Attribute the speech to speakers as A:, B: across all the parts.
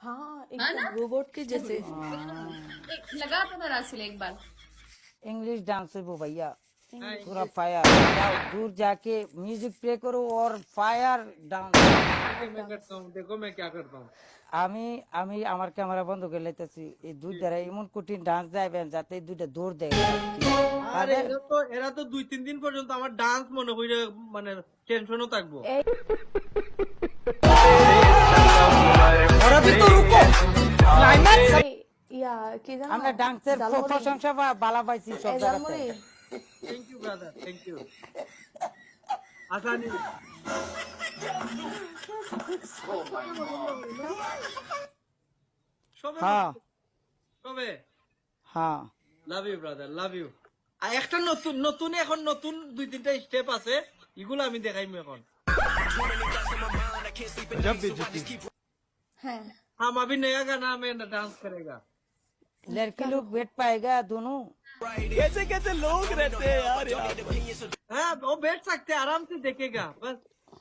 A: हाँ
B: है ना?
A: एकदम रोबोट के जैसे।
B: लगा तो मैं रासिल एक बार।
C: इंग्लिश डांस है वो भैया,
D: हाँ,
C: पूरा फायर। जाओ दूर जाके म्यूजिक प्ले करो और फायर डांस।
D: मैं करता हूँ, देखो मैं क्या करता हूँ।
C: আমি আমি আমার ক্যামেরা বন্ধ করে লাইতেছি। এই দুইটারে এমন কঠিন ডান্স যাইবেন যাতে এই দুইটা দৌড় দেয়।
D: আরে এরা তো 2-3 দিন পর্যন্ত আমার ডান্স মনে হইলে মানে টেনশনও থাকবো।
A: এই, ইয়া কি জানো
C: আমরা ডান্সের
A: ঝালমুড়ি,
C: প্রশংসা বালা পাইছি সব
A: এই
C: জায়গাতে।
A: Jhalmuri.
D: Thank you brother, thank you. আসানি সবে
C: হ্যাঁ
D: সবে
C: হ্যাঁ
D: love you brother, love you. আর একটা নতুন নতুন এখন নতুন 2-3টা স্টেপ আছে, এগুলো আমি দেখাইমু এখন।
A: হ্যাঁ
D: हम अभी नया गाना में डांस करेगा।
C: लड़की लोग बैठ पाएगा दोनों।
D: हाँ वो बैठ सकते हैं, आराम से देखेगा बस।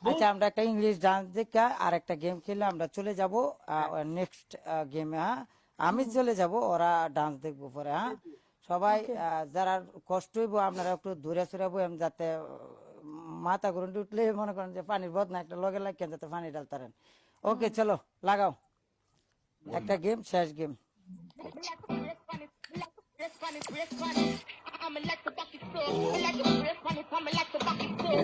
C: আচ্ছা আমরা একটা ইংলিশ ডান্স দেখে আর একটা গেম খেলে আমরা চলে যাব নেক্সট গেমে। হ্যাঁ আমি চলে যাব, ওরা ডান্স দেখবো পরে। হ্যাঁ সবাই যারা কষ্ট হইব আপনারা একটু দূরে সরাবো, যাতে মাথা ঘুরে উঠলে মনে করেন যে পানির বদনা একটা লগে লাগেন যাতে পানি ডালতারেন। ওকে চলো লাগাও একটা গেম, শেষ game.
E: I'ma let the bucket flow. Let the breath run it, I'ma let the bucket flow.